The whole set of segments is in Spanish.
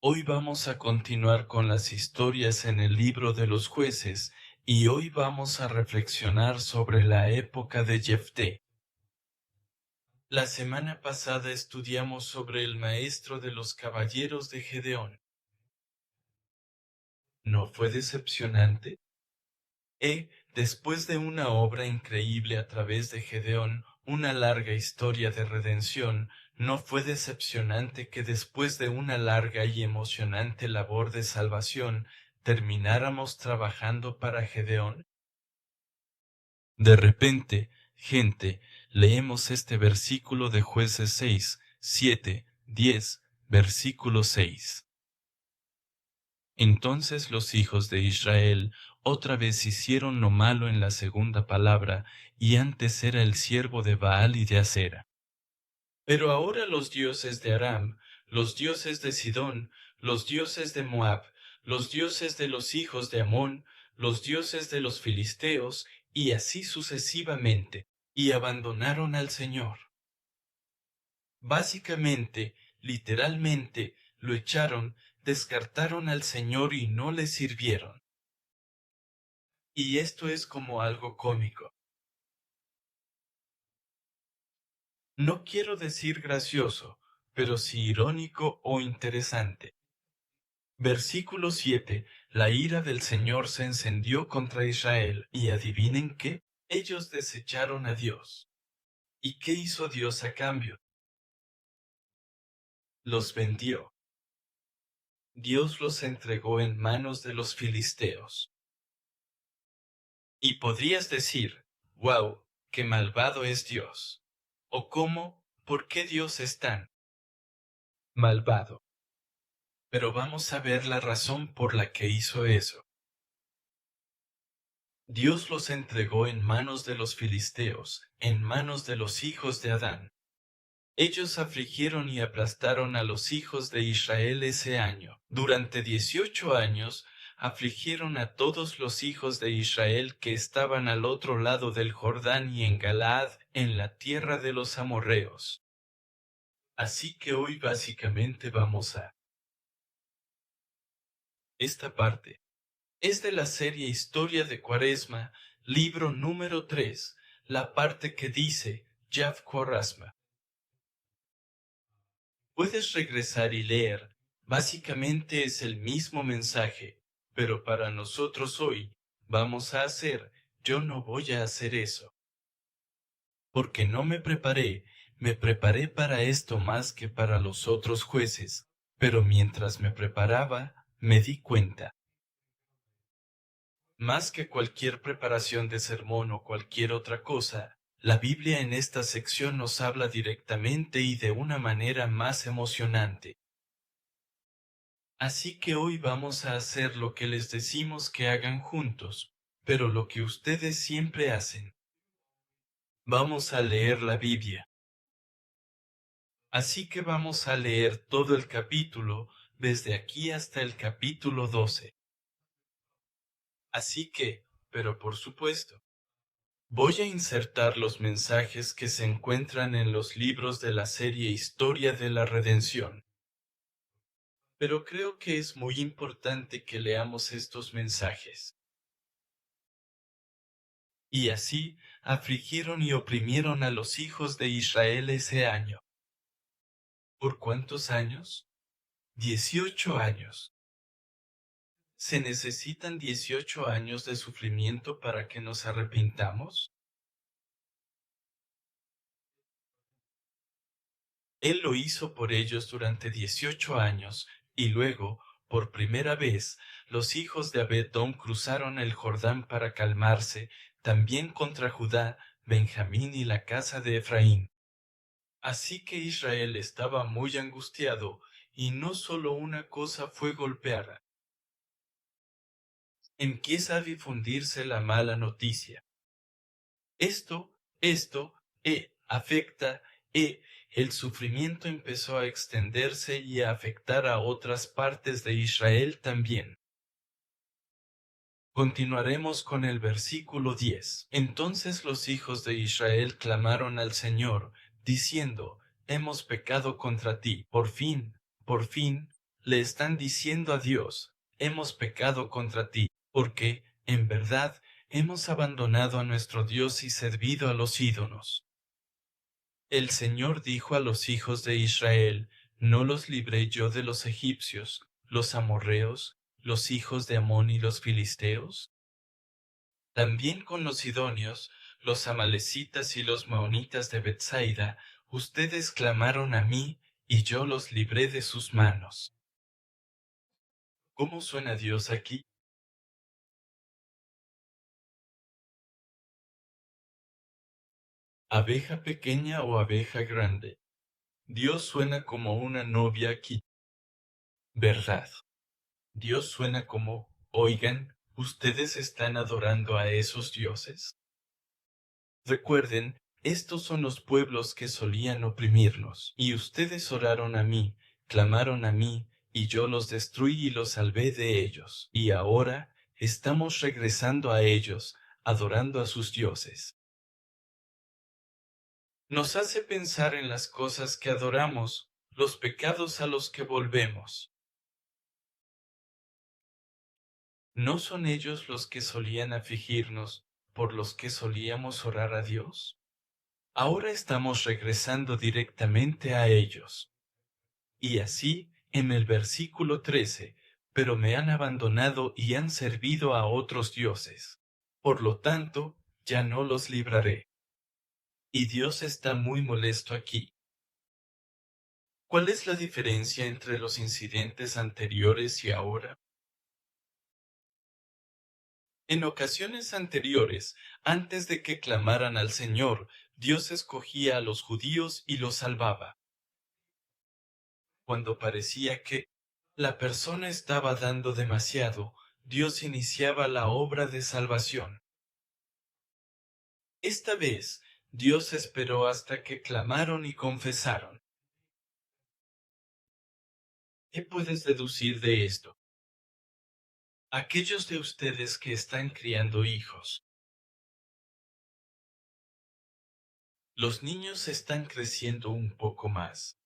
Hoy vamos a continuar con las historias en el libro de los jueces, y hoy vamos a reflexionar sobre la época de Jefté. La semana pasada estudiamos sobre el maestro de los caballeros de Gedeón. ¿No fue decepcionante? Después de una obra increíble a través de Gedeón, una larga historia de redención, ¿no fue decepcionante que después de una larga y emocionante labor de salvación, termináramos trabajando para Gedeón? De repente, gente, leemos este versículo de Jueces 6, 7, 10, versículo 6. Entonces los hijos de Israel otra vez hicieron lo malo en la segunda palabra, y antes era el siervo de Baal y de Acera. Pero ahora los dioses de Aram, los dioses de Sidón, los dioses de Moab, los dioses de los hijos de Amón, los dioses de los filisteos, y así sucesivamente, y abandonaron al Señor. Básicamente, literalmente, lo echaron, descartaron al Señor y no le sirvieron. Y esto es como algo cómico. No quiero decir gracioso, pero sí irónico o interesante. Versículo 7. La ira del Señor se encendió contra Israel, y adivinen qué, ellos desecharon a Dios. ¿Y qué hizo Dios a cambio? Los vendió. Dios los entregó en manos de los filisteos. Y podrías decir, wow, qué malvado es Dios. O cómo, ¿por qué Dios es tan malvado? Pero vamos a ver la razón por la que hizo eso. Dios los entregó en manos de los filisteos, en manos de los hijos de Adán. Ellos afligieron y aplastaron a los hijos de Israel ese año. Durante 18 años, afligieron a todos los hijos de Israel que estaban al otro lado del Jordán y en Galaad, en la tierra de los amorreos. Así que hoy básicamente vamos a esta parte. Es de la serie Historia de Cuaresma, libro número 3, la parte que dice Yav Cuaresma. Puedes regresar y leer, básicamente es el mismo mensaje, pero para nosotros hoy vamos a hacer, yo no voy a hacer eso. Porque no me preparé para esto más que para los otros jueces, pero mientras me preparaba, me di cuenta. Más que cualquier preparación de sermón o cualquier otra cosa, la Biblia en esta sección nos habla directamente y de una manera más emocionante. Así que hoy vamos a hacer lo que les decimos que hagan juntos, pero lo que ustedes siempre hacen. Vamos a leer la Biblia. Así que vamos a leer todo el capítulo, desde aquí hasta el capítulo 12. Así que, pero por supuesto, voy a insertar los mensajes que se encuentran en los libros de la serie Historia de la Redención. Pero creo que es muy importante que leamos estos mensajes. Y así afligieron y oprimieron a los hijos de Israel ese año. ¿Por cuántos años? 18 años. ¿Se necesitan 18 años de sufrimiento para que nos arrepintamos? Él lo hizo por ellos durante 18 años, y luego, por primera vez, los hijos de Abedón cruzaron el Jordán para calmarse, también contra Judá, Benjamín y la casa de Efraín. Así que Israel estaba muy angustiado, y no solo una cosa fue golpeada. Empieza a difundirse la mala noticia. Esto, afecta, el sufrimiento empezó a extenderse y a afectar a otras partes de Israel también. Continuaremos con el versículo 10. Entonces los hijos de Israel clamaron al Señor, diciendo, hemos pecado contra ti. Por fin, le están diciendo a Dios: hemos pecado contra ti, porque, en verdad, hemos abandonado a nuestro Dios y servido a los ídolos. El Señor dijo a los hijos de Israel: ¿no los libré yo de los egipcios, los amorreos, los hijos de Amón y los filisteos? También con los sidonios, los amalecitas y los maonitas de Betsaida, ustedes clamaron a mí, y yo los libré de sus manos. ¿Cómo suena Dios aquí? ¿Abeja pequeña o abeja grande? Dios suena como una novia aquí, ¿verdad? Dios suena como: oigan, ¿ustedes están adorando a esos dioses? Recuerden, estos son los pueblos que solían oprimirnos, y ustedes oraron a mí, clamaron a mí, y yo los destruí y los salvé de ellos. Y ahora estamos regresando a ellos, adorando a sus dioses. Nos hace pensar en las cosas que adoramos, los pecados a los que volvemos. ¿No son ellos los que solían afligirnos, por los que solíamos orar a Dios? Ahora estamos regresando directamente a ellos. Y así, en el versículo 13, pero me han abandonado y han servido a otros dioses. Por lo tanto, ya no los libraré. Y Dios está muy molesto aquí. ¿Cuál es la diferencia entre los incidentes anteriores y ahora? En ocasiones anteriores, antes de que clamaran al Señor, Dios escogía a los judíos y los salvaba. Cuando parecía que la persona estaba dando demasiado, Dios iniciaba la obra de salvación. Esta vez, Dios esperó hasta que clamaron y confesaron. ¿Qué puedes deducir de esto? Aquellos de ustedes que están criando hijos. Los niños están creciendo un poco más.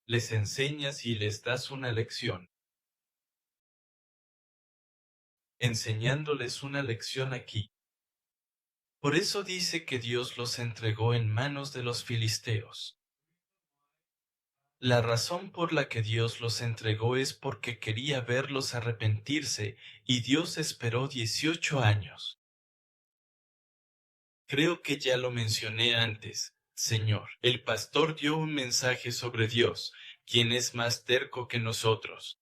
Les enseñas y les das una lección. Enseñándoles una lección aquí. Por eso dice que Dios los entregó en manos de los filisteos. La razón por la que Dios los entregó es porque quería verlos arrepentirse, y Dios esperó 18 años. Creo que ya lo mencioné antes, Señor. El pastor dio un mensaje sobre Dios, quien es más terco que nosotros.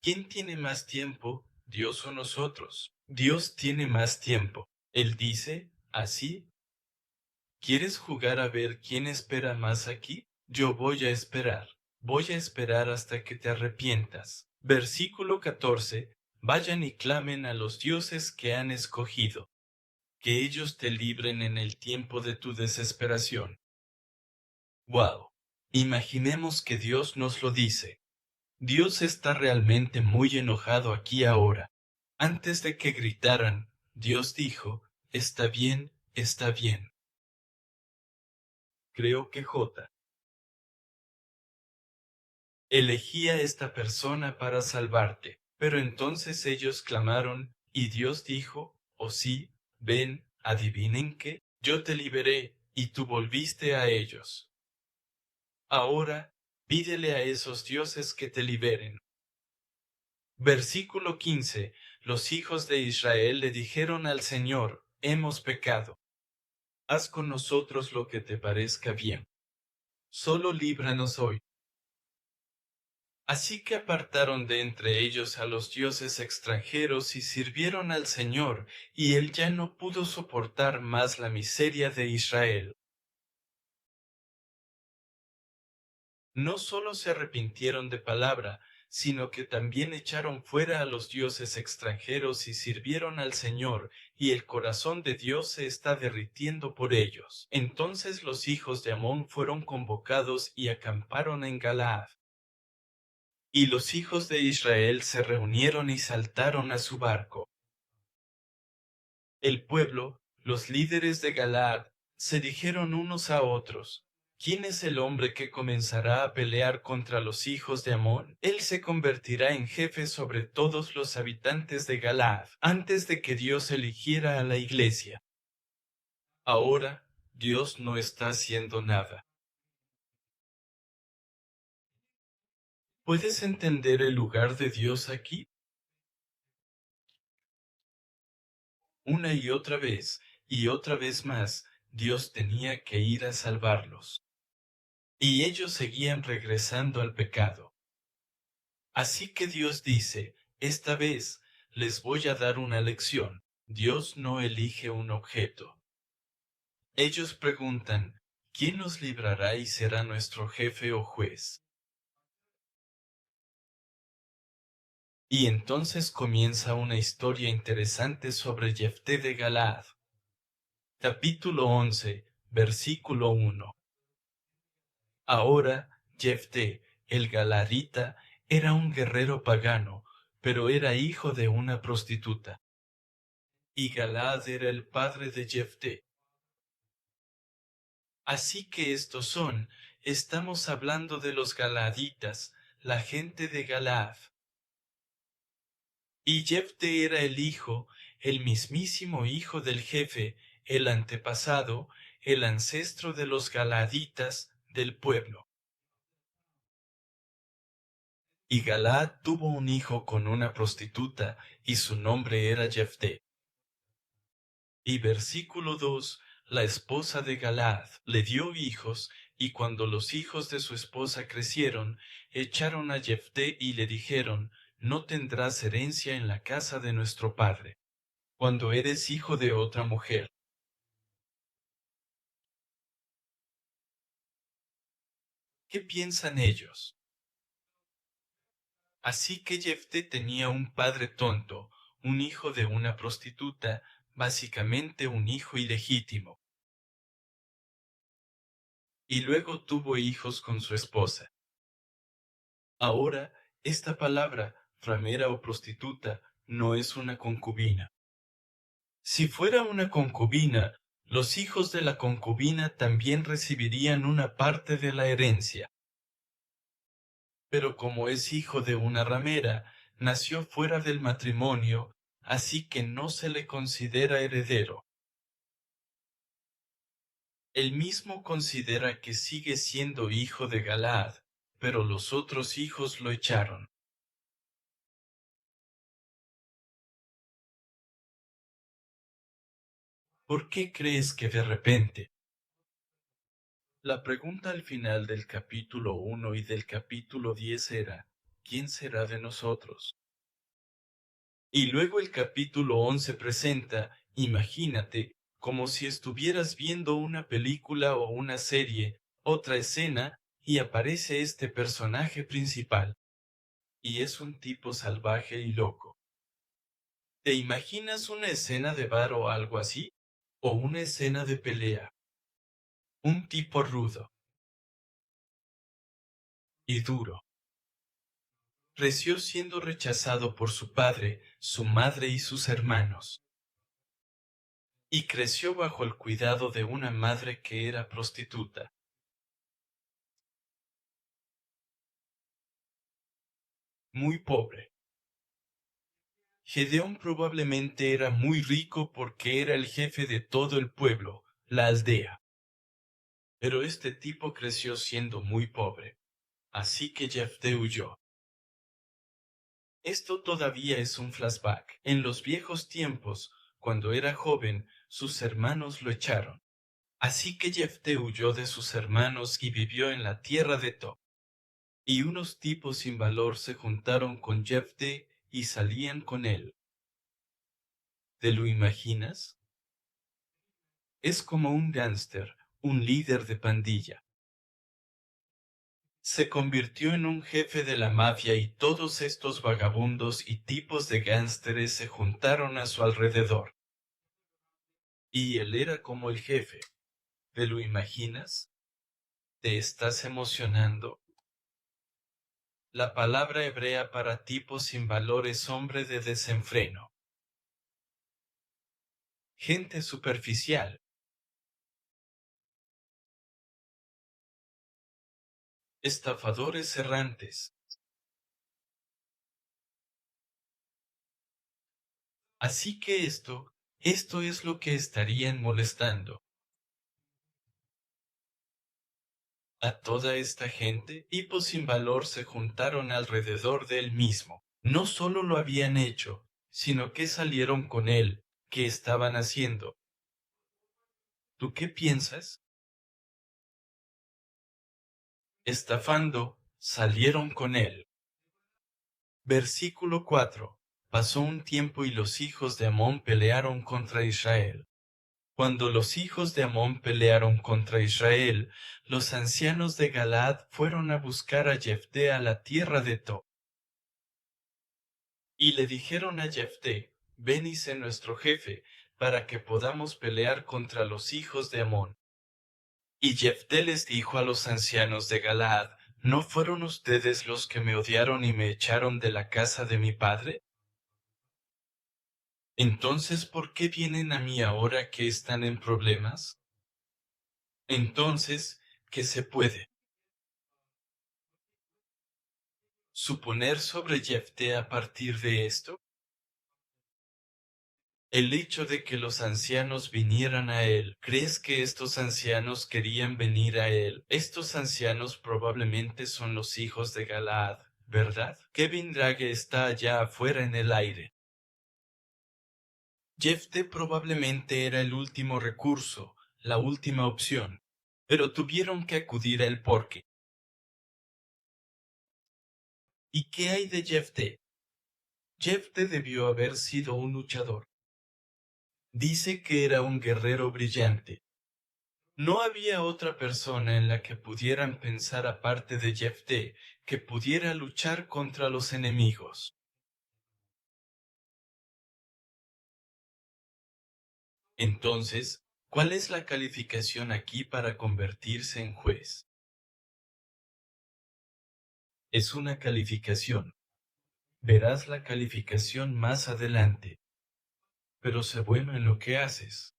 ¿Quién tiene más tiempo, Dios o nosotros? Dios tiene más tiempo. Él dice, así. ¿Quieres jugar a ver quién espera más aquí? Yo voy a esperar. Voy a esperar hasta que te arrepientas. Versículo 14. Vayan y clamen a los dioses que han escogido, que ellos te libren en el tiempo de tu desesperación. ¡Wow! Imaginemos que Dios nos lo dice. Dios está realmente muy enojado aquí ahora. Antes de que gritaran, Dios dijo: está bien, está bien. Creo que J. elegí a esta persona para salvarte. Pero entonces ellos clamaron, y Dios dijo: oh sí, ven, adivinen qué, yo te liberé, y tú volviste a ellos. Ahora, pídele a esos dioses que te liberen. Versículo 15. Los hijos de Israel le dijeron al Señor: hemos pecado. Haz con nosotros lo que te parezca bien. Solo líbranos hoy. Así que apartaron de entre ellos a los dioses extranjeros y sirvieron al Señor, y él ya no pudo soportar más la miseria de Israel. No solo se arrepintieron de palabra, sino que también echaron fuera a los dioses extranjeros y sirvieron al Señor, y el corazón de Dios se está derritiendo por ellos. Entonces los hijos de Amón fueron convocados y acamparon en Galaad. Y los hijos de Israel se reunieron y saltaron a su barco. El pueblo, los líderes de Galaad, se dijeron unos a otros: ¿Quién es el hombre que comenzará a pelear contra los hijos de Amón? Él se convertirá en jefe sobre todos los habitantes de Galaad, antes de que Dios eligiera a la iglesia. Ahora, Dios no está haciendo nada. ¿Puedes entender el lugar de Dios aquí? Una y otra vez más, Dios tenía que ir a salvarlos. Y ellos seguían regresando al pecado. Así que Dios dice, esta vez les voy a dar una lección. Dios no elige un objeto. Ellos preguntan, ¿quién nos librará y será nuestro jefe o juez? Y entonces comienza una historia interesante sobre Jefté de Galaad. Capítulo 11, versículo 1. Ahora, Jefté, el Galadita, era un guerrero pagano, pero era hijo de una prostituta. Y Galaad era el padre de Jefté. Así que estamos hablando de los Galaditas, la gente de Galaad. Y Jefté era el mismísimo hijo del jefe, el antepasado, el ancestro de los Galaditas del pueblo. Y Galaad tuvo un hijo con una prostituta, y su nombre era Jefté. Y versículo 2, la esposa de Galaad le dio hijos, y cuando los hijos de su esposa crecieron, echaron a Jefté y le dijeron, no tendrás herencia en la casa de nuestro padre, cuando eres hijo de otra mujer. ¿Qué piensan ellos? Así que Jefté tenía un padre tonto, un hijo de una prostituta, básicamente un hijo ilegítimo. Y luego tuvo hijos con su esposa. Ahora, esta palabra, ramera o prostituta, no es una concubina. Si fuera una concubina, los hijos de la concubina también recibirían una parte de la herencia. Pero como es hijo de una ramera, nació fuera del matrimonio, así que no se le considera heredero. Él mismo considera que sigue siendo hijo de Galaad, pero los otros hijos lo echaron. ¿Por qué crees que de repente? La pregunta al final del capítulo 1 y del capítulo 10 era, ¿quién será de nosotros? Y luego el capítulo 11 presenta, imagínate, como si estuvieras viendo una película o una serie, otra escena, y aparece este personaje principal. Y es un tipo salvaje y loco. ¿Te imaginas una escena de bar o algo así? ¿O una escena de pelea? Un tipo rudo y duro. Creció siendo rechazado por su padre, su madre y sus hermanos. Y creció bajo el cuidado de una madre que era prostituta. Muy pobre. Gedeón probablemente era muy rico porque era el jefe de todo el pueblo, la aldea. Pero este tipo creció siendo muy pobre. Así que Jefté huyó. Esto todavía es un flashback. En los viejos tiempos, cuando era joven, sus hermanos lo echaron. Así que Jefté huyó de sus hermanos y vivió en la tierra de Tob. Y unos tipos sin valor se juntaron con Jefté y salían con él. ¿Te lo imaginas? Es como un gángster, un líder de pandilla. Se convirtió en un jefe de la mafia y todos estos vagabundos y tipos de gángsteres se juntaron a su alrededor. Y él era como el jefe. ¿Te lo imaginas? ¿Te estás emocionando? La palabra hebrea para tipo sin valor es hombre de desenfreno. Gente superficial. estafadores errantes. Así que esto es lo que estarían molestando a toda esta gente. Tipos sin valor se juntaron alrededor de él mismo. No solo lo habían hecho, sino que salieron con él. ¿Qué estaban haciendo? ¿Tú qué piensas? Estafando, salieron con él. Versículo 4. Pasó un tiempo y los hijos de Amón pelearon contra Israel. Cuando los hijos de Amón pelearon contra Israel, los ancianos de Galaad fueron a buscar a Jefté a la tierra de Tob. Y le dijeron a Jefté, ven y sé nuestro jefe, para que podamos pelear contra los hijos de Amón. Y Jefté les dijo a los ancianos de Galaad, ¿no fueron ustedes los que me odiaron y me echaron de la casa de mi padre? Entonces, ¿por qué vienen a mí ahora que están en problemas? Entonces, ¿qué se puede suponer sobre Jefté a partir de esto? El hecho de que los ancianos vinieran a él. ¿Crees que estos ancianos querían venir a él? Estos ancianos probablemente son los hijos de Galaad, ¿verdad? Kevin Draghe está allá afuera en el aire. Jefté probablemente era el último recurso, la última opción, pero tuvieron que acudir a él porque. ¿Y qué hay de Jefté? Jefté debió haber sido un luchador. Dice que era un guerrero brillante. No había otra persona en la que pudieran pensar aparte de Jefté que pudiera luchar contra los enemigos. Entonces, ¿cuál es la calificación aquí para convertirse en juez? Es una calificación. Verás la calificación más adelante. Pero sé bueno en lo que haces.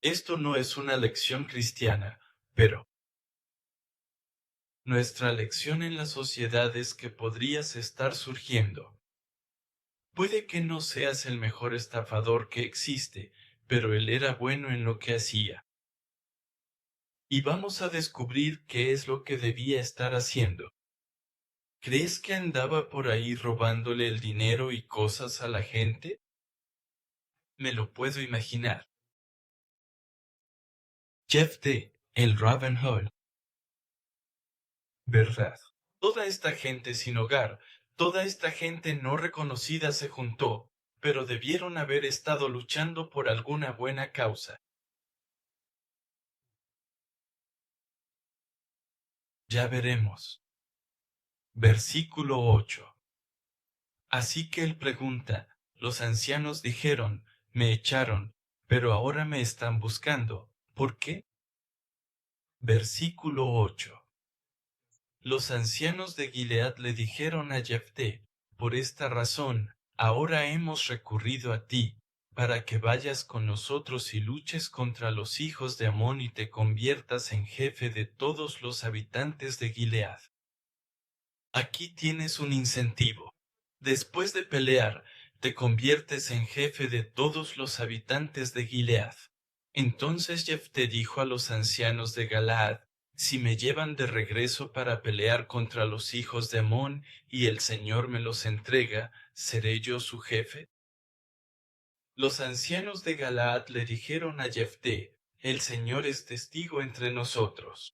Esto no es una lección cristiana, pero nuestra lección en la sociedad es que podrías estar surgiendo. Puede que no seas el mejor estafador que existe, pero él era bueno en lo que hacía. Y vamos a descubrir qué es lo que debía estar haciendo. ¿Crees que andaba por ahí robándole el dinero y cosas a la gente? Me lo puedo imaginar. Jefté, el Robin Hood. ¿Verdad? Toda esta gente sin hogar, toda esta gente no reconocida se juntó, pero debieron haber estado luchando por alguna buena causa. Ya veremos. Versículo 8. Así que él pregunta, los ancianos dijeron, me echaron, pero ahora me están buscando. ¿Por qué? Versículo 8. Los ancianos de Gilead le dijeron a Jefté, por esta razón, ahora hemos recurrido a ti, para que vayas con nosotros y luches contra los hijos de Amón y te conviertas en jefe de todos los habitantes de Gilead. Aquí tienes un incentivo. Después de pelear, te conviertes en jefe de todos los habitantes de Gilead. Entonces Jefté dijo a los ancianos de Galaad, si me llevan de regreso para pelear contra los hijos de Amón y el Señor me los entrega, ¿seré yo su jefe? Los ancianos de Galaad le dijeron a Jefté, el Señor es testigo entre nosotros.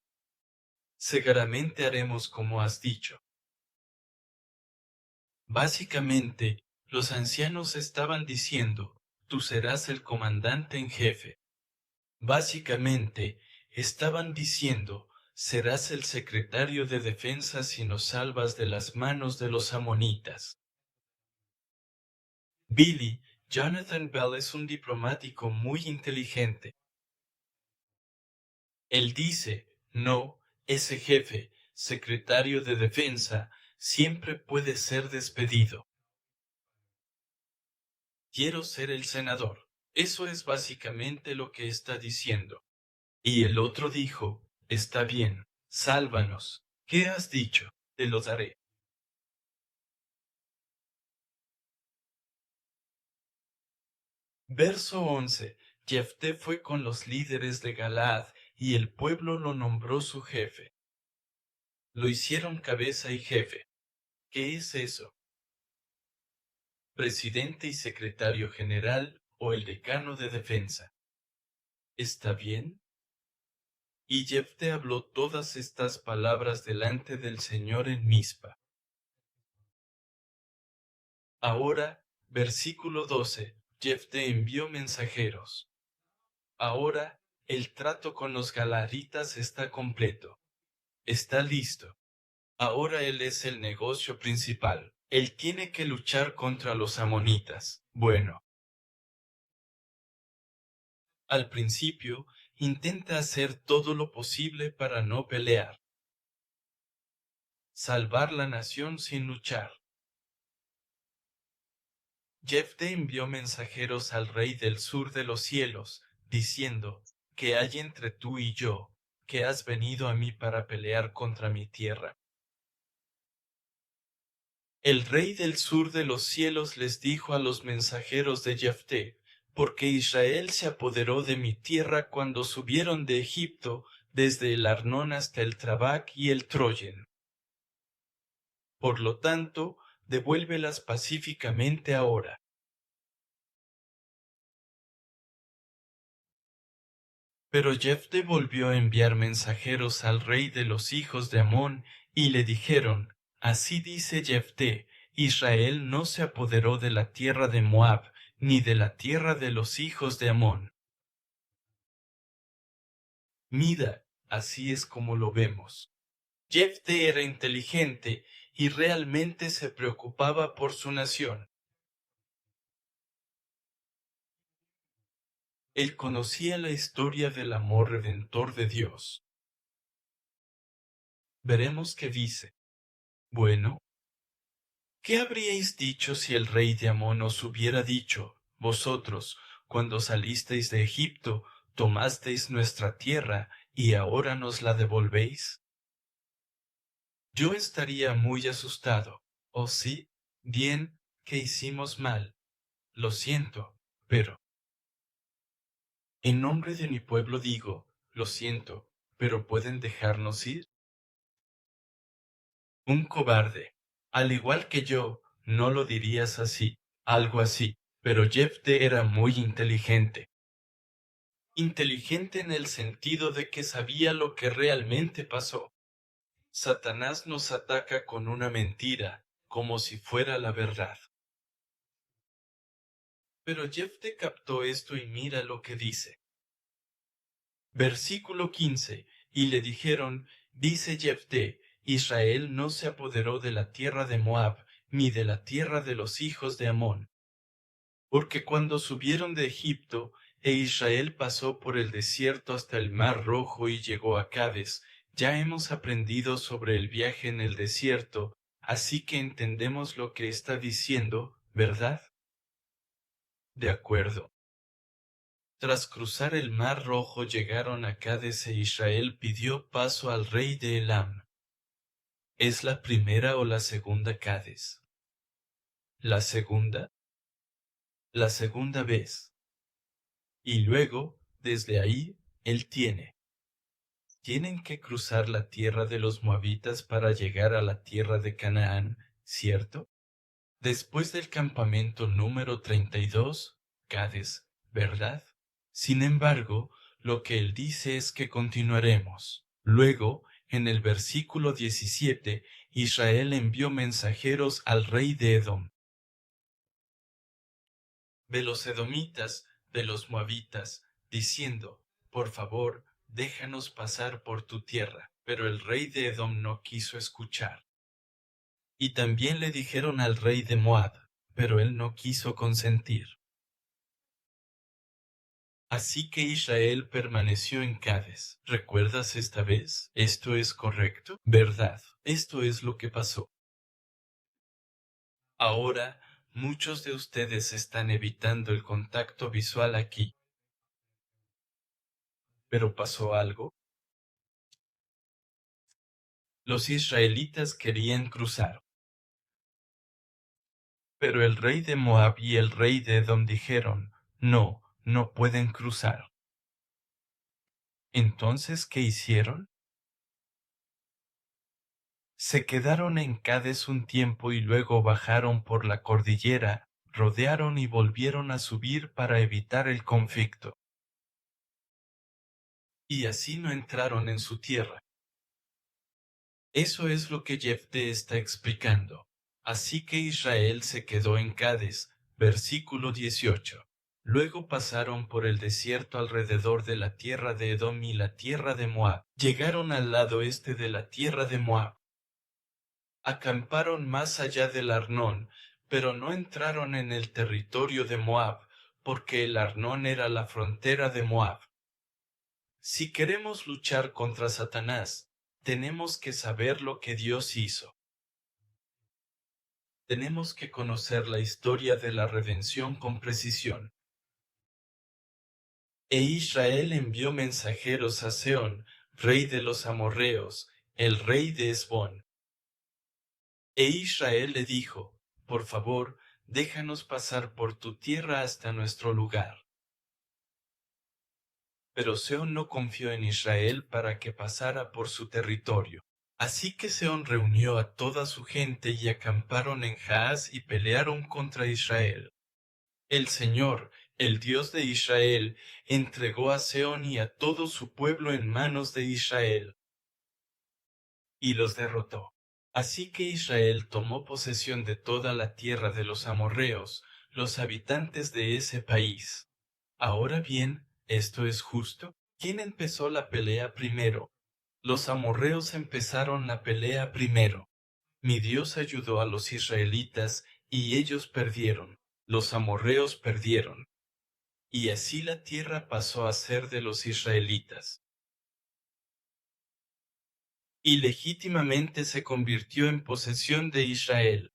Seguramente haremos como has dicho. Básicamente, los ancianos estaban diciendo, tú serás el comandante en jefe. Básicamente, estaban diciendo, serás el secretario de defensa si nos salvas de las manos de los amonitas. Billy, Jonathan Bell es un diplomático muy inteligente. Él dice, no, ese jefe, secretario de defensa, siempre puede ser despedido. Quiero ser el senador. Eso es básicamente lo que está diciendo. Y el otro dijo, está bien, Sálvanos. ¿Qué has dicho? Te lo daré. Verso 11. Jefté fue con los líderes de Galaad, y el pueblo lo nombró su jefe. Lo hicieron cabeza y jefe. ¿Qué es eso? Presidente y secretario general o el decano de defensa. ¿Está bien? Y Jefté habló todas estas palabras delante del Señor en Mizpa. Ahora, versículo 12. Jefté envió mensajeros. Ahora, el trato con los galaritas está completo. Está listo. Ahora él es el negocio principal. Él tiene que luchar contra los amonitas. Bueno, al principio, intenta hacer todo lo posible para no pelear. Salvar la nación sin luchar. Jefté envió mensajeros al rey del sur de los cielos, diciendo, ¿qué hay entre tú y yo, que has venido a mí para pelear contra mi tierra? El rey del sur de los cielos les dijo a los mensajeros de Jefté, porque Israel se apoderó de mi tierra cuando subieron de Egipto desde el Arnón hasta el Trabac y el Troyen. Por lo tanto, devuélvelas pacíficamente ahora. Pero Jefté volvió a enviar mensajeros al rey de los hijos de Amón, y le dijeron, Así dice Jefté, Israel no se apoderó de la tierra de Moab, ni de la tierra de los hijos de Amón. Mira, así es como lo vemos. Jefté era inteligente y realmente se preocupaba por su nación. Él conocía la historia del amor redentor de Dios. Veremos qué dice. Bueno, ¿qué habríais dicho si el rey de Amón os hubiera dicho, vosotros, cuando salisteis de Egipto, tomasteis nuestra tierra y ahora nos la devolvéis? Yo estaría muy asustado. Oh sí, bien, que hicimos mal. Lo siento, pero en nombre de mi pueblo digo, lo siento, pero ¿pueden dejarnos ir? Un cobarde. Al igual que yo, no lo dirías así, algo así, pero Jefté era muy inteligente. Inteligente en el sentido de que sabía lo que realmente pasó. Satanás nos ataca con una mentira, como si fuera la verdad. Pero Jefté captó esto y mira lo que dice. Versículo 15. Y le dijeron, dice Jefté, Israel no se apoderó de la tierra de Moab, ni de la tierra de los hijos de Amón. Porque cuando subieron de Egipto, e Israel pasó por el desierto hasta el mar Rojo y llegó a Cades, ya hemos aprendido sobre el viaje en el desierto, así que entendemos lo que está diciendo, ¿verdad? De acuerdo. Tras cruzar el mar Rojo llegaron a Cades e Israel pidió paso al rey de Elam. ¿Es la primera o la segunda Cades? La segunda. La segunda vez. Y luego, desde ahí, él tienen que cruzar la tierra de los moabitas para llegar a la tierra de Canaán, ¿cierto? Después del campamento número 32, Cades, ¿verdad? Sin embargo, lo que él dice es que continuaremos. Luego, en el versículo 17, Israel envió mensajeros al rey de Edom, de los edomitas, de los moabitas, diciendo, por favor, déjanos pasar por tu tierra. Pero el rey de Edom no quiso escuchar. Y también le dijeron al rey de Moab, pero él no quiso consentir. Así que Israel permaneció en Cades. ¿Recuerdas esta vez? ¿Esto es correcto? ¿Verdad? Esto es lo que pasó. Ahora, muchos de ustedes están evitando el contacto visual aquí. ¿Pero pasó algo? Los israelitas querían cruzar, pero el rey de Moab y el rey de Edom dijeron, no, no pueden cruzar. Entonces, ¿qué hicieron? Se quedaron en Cades un tiempo y luego bajaron por la cordillera, rodearon y volvieron a subir para evitar el conflicto. Y así no entraron en su tierra. Eso es lo que Jefté está explicando. Así que Israel se quedó en Cades, versículo 18. Luego pasaron por el desierto alrededor de la tierra de Edom y la tierra de Moab. Llegaron al lado este de la tierra de Moab. Acamparon más allá del Arnón, pero no entraron en el territorio de Moab, porque el Arnón era la frontera de Moab. Si queremos luchar contra Satanás, tenemos que saber lo que Dios hizo. Tenemos que conocer la historia de la redención con precisión. E Israel envió mensajeros a Seón, rey de los amorreos, el rey de Hesbón. E Israel le dijo, por favor, déjanos pasar por tu tierra hasta nuestro lugar. Pero Seón no confió en Israel para que pasara por su territorio. Así que Seón reunió a toda su gente y acamparon en Jaaz y pelearon contra Israel. El Señor, el Dios de Israel, entregó a Seón y a todo su pueblo en manos de Israel, y los derrotó. Así que Israel tomó posesión de toda la tierra de los amorreos, los habitantes de ese país. Ahora bien, ¿esto es justo? ¿Quién empezó la pelea primero? Los amorreos empezaron la pelea primero. Mi Dios ayudó a los israelitas, y ellos perdieron. Los amorreos perdieron. Y así la tierra pasó a ser de los israelitas. Y legítimamente se convirtió en posesión de Israel.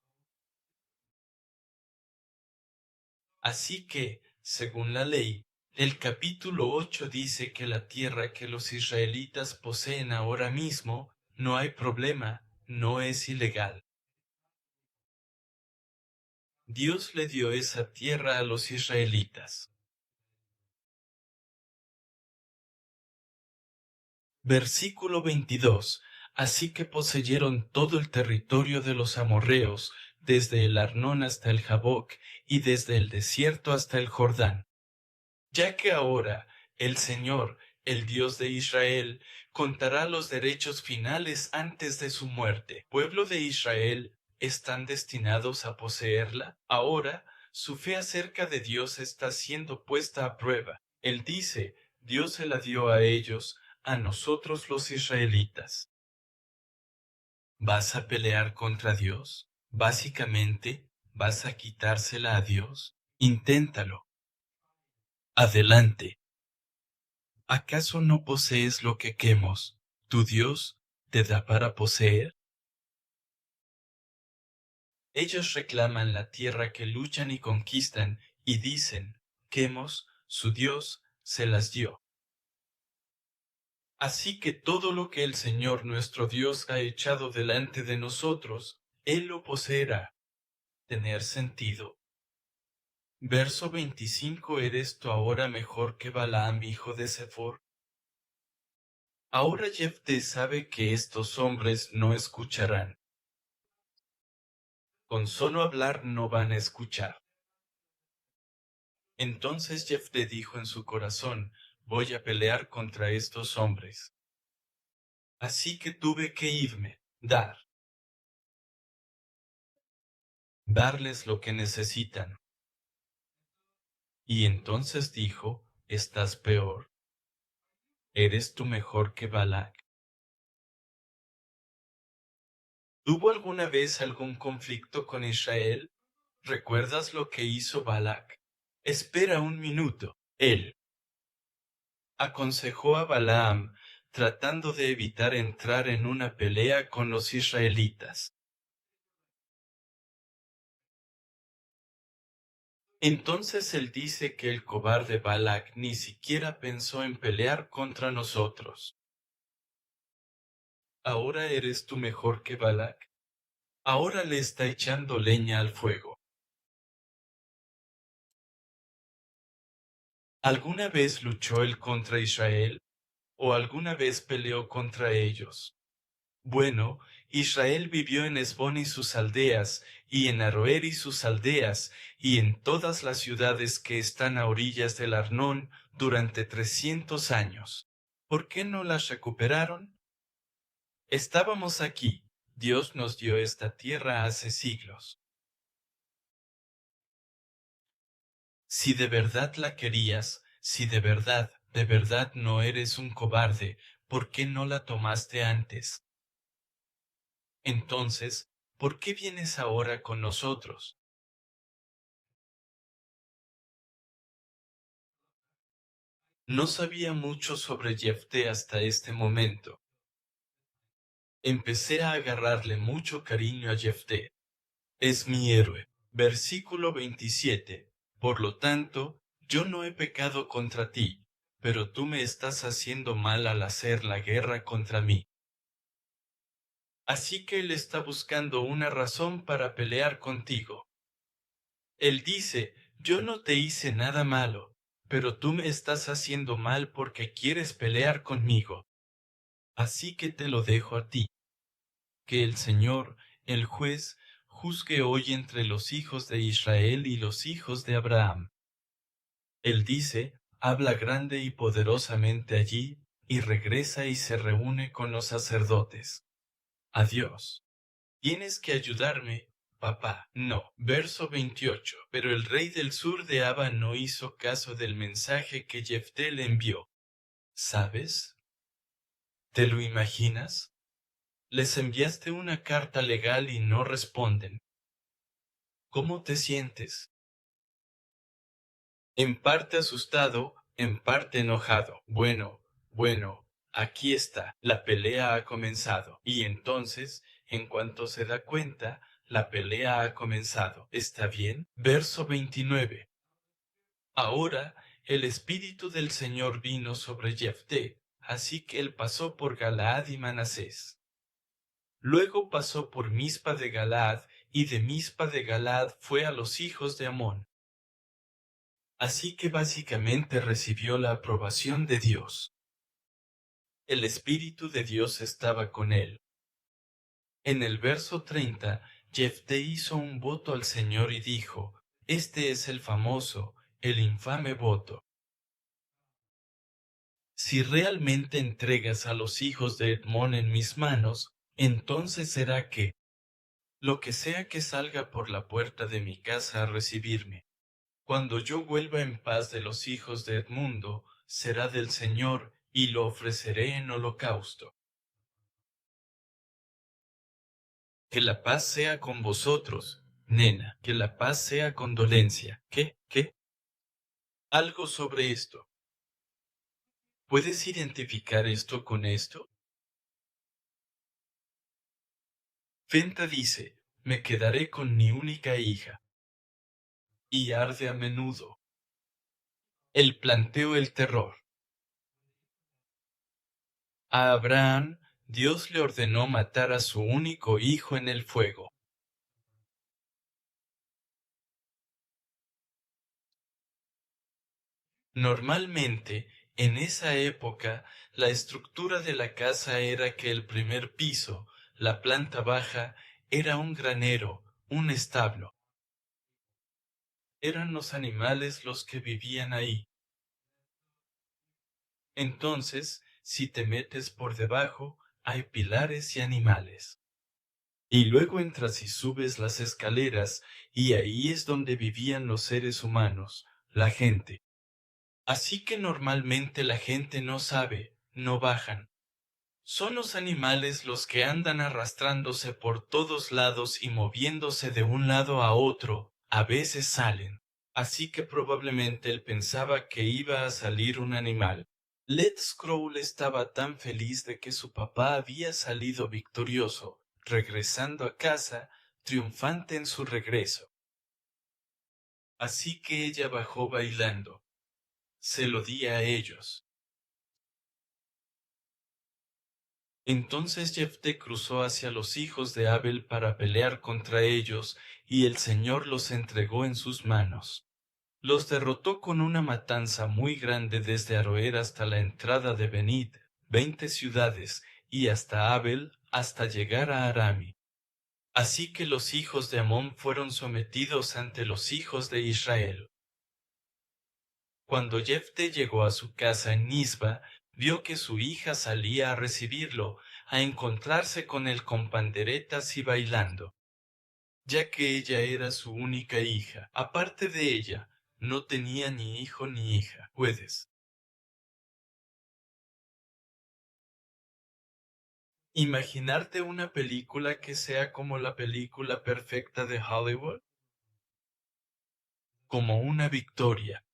Así que, según la ley, el capítulo 8 dice que la tierra que los israelitas poseen ahora mismo, no hay problema, no es ilegal. Dios le dio esa tierra a los israelitas. Versículo 22. Así que poseyeron todo el territorio de los amorreos, desde el Arnón hasta el Jaboc, y desde el desierto hasta el Jordán. Ya que ahora el Señor, el Dios de Israel, contará los derechos finales antes de su muerte. ¿Pueblo de Israel están destinados a poseerla? Ahora, su fe acerca de Dios está siendo puesta a prueba. Él dice, Dios se la dio a ellos, a nosotros los israelitas. ¿Vas a pelear contra Dios? Básicamente, ¿vas a quitársela a Dios? Inténtalo. Adelante. ¿Acaso no posees lo que quemos? ¿Tu Dios te da para poseer? Ellos reclaman la tierra que luchan y conquistan y dicen, Quemos, su Dios, se las dio. Así que todo lo que el Señor nuestro Dios ha echado delante de nosotros, Él lo poseerá. ¿Tener sentido? Verso 25. ¿Eres tú ahora mejor que Balaam, hijo de Sefor? Ahora Jefté sabe que estos hombres no escucharán. Con solo hablar no van a escuchar. Entonces Jefté dijo en su corazón, voy a pelear contra estos hombres. Así que tuve que irme, darles lo que necesitan. Y entonces dijo, estás peor. ¿Eres tú mejor que Balac? ¿Tuvo alguna vez algún conflicto con Israel? ¿Recuerdas lo que hizo Balac? Espera un minuto. Él aconsejó a Balaam, tratando de evitar entrar en una pelea con los israelitas. Entonces él dice que el cobarde Balac ni siquiera pensó en pelear contra nosotros. ¿Ahora eres tú mejor que Balac? Ahora le está echando leña al fuego. ¿Alguna vez luchó él contra Israel? ¿O alguna vez peleó contra ellos? Bueno, Israel vivió en Hesbón y sus aldeas, y en Aroer y sus aldeas, y en todas las ciudades que están a orillas del Arnón durante 300 años. ¿Por qué no las recuperaron? Estábamos aquí. Dios nos dio esta tierra hace siglos. Si de verdad la querías, si de verdad no eres un cobarde, ¿por qué no la tomaste antes? Entonces, ¿por qué vienes ahora con nosotros? No sabía mucho sobre Jefté hasta este momento. Empecé a agarrarle mucho cariño a Jefté. Es mi héroe. Versículo 27. Por lo tanto, yo no he pecado contra ti, pero tú me estás haciendo mal al hacer la guerra contra mí. Así que él está buscando una razón para pelear contigo. Él dice, yo no te hice nada malo, pero tú me estás haciendo mal porque quieres pelear conmigo. Así que te lo dejo a ti, que el Señor, el juez, juzgue hoy entre los hijos de Israel y los hijos de Abraham. Él dice, habla grande y poderosamente allí, y regresa y se reúne con los sacerdotes. Adiós. Tienes que ayudarme, papá. No. Verso 28. Pero el rey del sur de Abba no hizo caso del mensaje que Jefté le envió. ¿Sabes? ¿Te lo imaginas? Les enviaste una carta legal y no responden. ¿Cómo te sientes? En parte asustado, en parte enojado. Bueno, aquí está. La pelea ha comenzado. Y entonces, en cuanto se da cuenta, la pelea ha comenzado. ¿Está bien? Verso 29. Ahora el Espíritu del Señor vino sobre Jefté, así que él pasó por Galaad y Manasés. Luego pasó por Mizpa de Galaad, y de Mizpa de Galaad fue a los hijos de Amón. Así que básicamente recibió la aprobación de Dios. El Espíritu de Dios estaba con él. En el verso 30, Jefté hizo un voto al Señor y dijo, este es el famoso, el infame voto. Si realmente entregas a los hijos de Edmón en mis manos, entonces será que, lo que sea que salga por la puerta de mi casa a recibirme, cuando yo vuelva en paz de los hijos de Edmundo, será del Señor, y lo ofreceré en holocausto. Que la paz sea con vosotros, nena, que la paz sea con dolencia. ¿Qué? Algo sobre esto. ¿Puedes identificar esto con esto? Fenta dice, me quedaré con mi única hija. Y arde a menudo. El planteo el terror. A Abraham, Dios le ordenó matar a su único hijo en el fuego. Normalmente, en esa época, la estructura de la casa era que el primer piso, la planta baja, era un granero, un establo. Eran los animales los que vivían ahí. Entonces, si te metes por debajo, hay pilares y animales. Y luego entras y subes las escaleras, y ahí es donde vivían los seres humanos, la gente. Así que normalmente la gente no sabe, no bajan. Son los animales los que andan arrastrándose por todos lados y moviéndose de un lado a otro, a veces salen. Así que probablemente él pensaba que iba a salir un animal. Let's Scroll estaba tan feliz de que su papá había salido victorioso, regresando a casa, triunfante en su regreso. Así que ella bajó bailando. Se lo di a ellos. Entonces Jefté cruzó hacia los hijos de Abel para pelear contra ellos, y el Señor los entregó en sus manos. Los derrotó con una matanza muy grande desde Aroer hasta la entrada de Benid, 20 ciudades, y hasta Abel, hasta llegar a Arami. Así que los hijos de Amón fueron sometidos ante los hijos de Israel. Cuando Jefté llegó a su casa en Misba, vio que su hija salía a recibirlo, a encontrarse con él con panderetas y bailando. Ya que ella era su única hija, aparte de ella, no tenía ni hijo ni hija. Puedes imaginarte una película que sea como la película perfecta de Hollywood, como una victoria.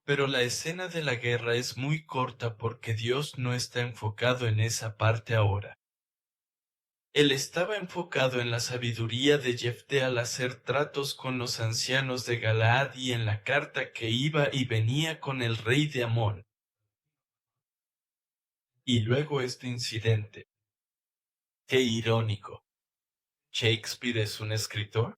Pero la escena de la guerra es muy corta porque Dios no está enfocado en esa parte ahora. Él estaba enfocado en la sabiduría de Jefté al hacer tratos con los ancianos de Galaad y en la carta que iba y venía con el rey de Amón. Y luego este incidente. Qué irónico. ¿Shakespeare es un escritor?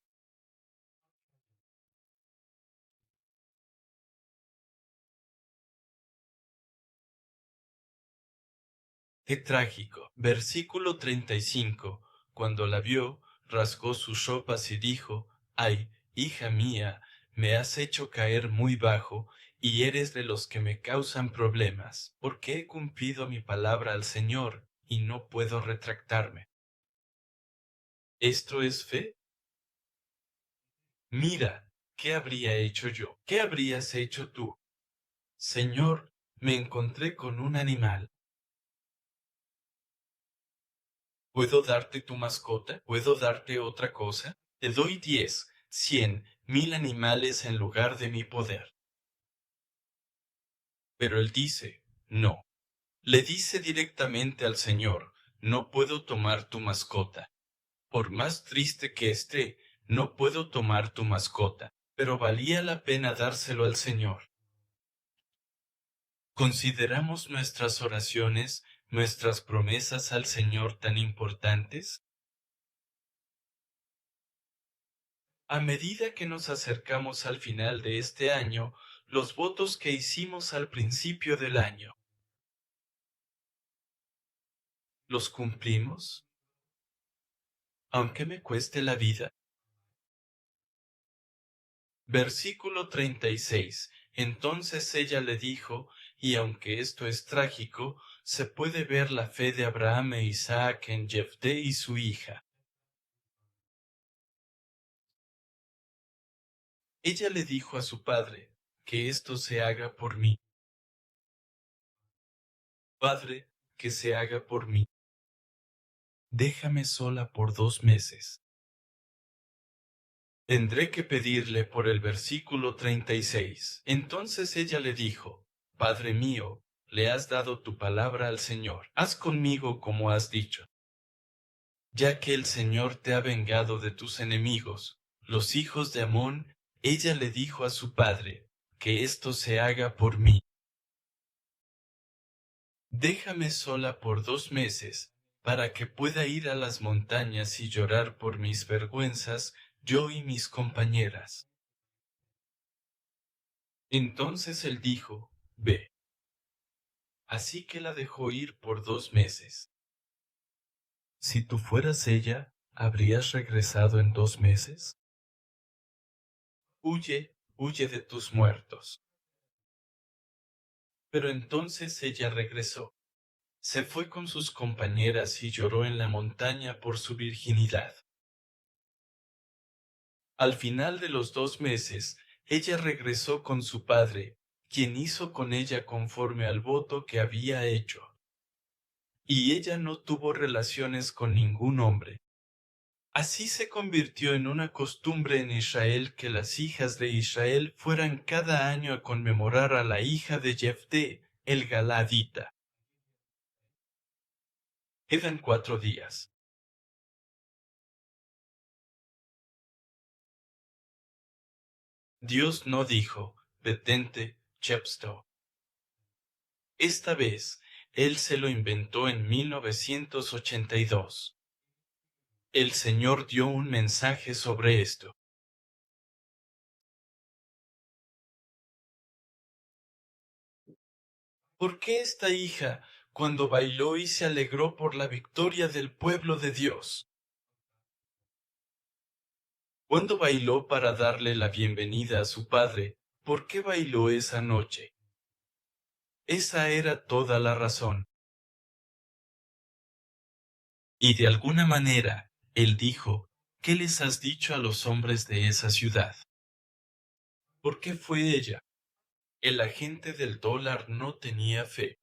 Qué trágico. Versículo 35. Cuando la vio, rasgó sus ropas y dijo, ay, hija mía, me has hecho caer muy bajo, y eres de los que me causan problemas, porque he cumplido mi palabra al Señor, y no puedo retractarme. ¿Esto es fe? Mira, ¿qué habría hecho yo? ¿Qué habrías hecho tú? Señor, me encontré con un animal. ¿Puedo darte tu mascota? ¿Puedo darte otra cosa? Te doy 10, 100, 1000 animales en lugar de mi poder. Pero él dice, no. Le dice directamente al Señor, no puedo tomar tu mascota. Por más triste que esté, no puedo tomar tu mascota. Pero valía la pena dárselo al Señor. ¿Consideramos nuestras oraciones, nuestras promesas al Señor tan importantes? A medida que nos acercamos al final de este año, los votos que hicimos al principio del año, ¿los cumplimos? Aunque me cueste la vida. Versículo 36. Entonces ella le dijo, y aunque esto es trágico, se puede ver la fe de Abraham e Isaac en Jefté y su hija. Ella le dijo a su padre, que esto se haga por mí. Padre, que se haga por mí. Déjame sola por 2 meses. Tendré que pedirle por el versículo 36. Entonces ella le dijo, Padre mío, le has dado tu palabra al Señor. Haz conmigo como has dicho. Ya que el Señor te ha vengado de tus enemigos, los hijos de Amón, ella le dijo a su padre, que esto se haga por mí. Déjame sola por 2 meses, para que pueda ir a las montañas y llorar por mis vergüenzas, yo y mis compañeras. Entonces él dijo, Ve. Así que la dejó ir por 2 meses. Si tú fueras ella, ¿habrías regresado en 2 meses? Huye, huye de tus muertos. Pero entonces ella regresó. Se fue con sus compañeras y lloró en la montaña por su virginidad. Al final de los 2 meses, ella regresó con su padre, quien hizo con ella conforme al voto que había hecho. Y ella no tuvo relaciones con ningún hombre. Así se convirtió en una costumbre en Israel que las hijas de Israel fueran cada año a conmemorar a la hija de Jefté, el Galadita. Quedan 4 días. Dios no dijo, detente, Chepstow. Esta vez, Él se lo inventó en 1982. El Señor dio un mensaje sobre esto. ¿Por qué esta hija, cuando bailó y se alegró por la victoria del pueblo de Dios? Cuando bailó para darle la bienvenida a su padre, ¿por qué bailó esa noche? Esa era toda la razón. Y de alguna manera, él dijo, ¿qué les has dicho a los hombres de esa ciudad? ¿Por qué fue ella? El agente del dólar no tenía fe.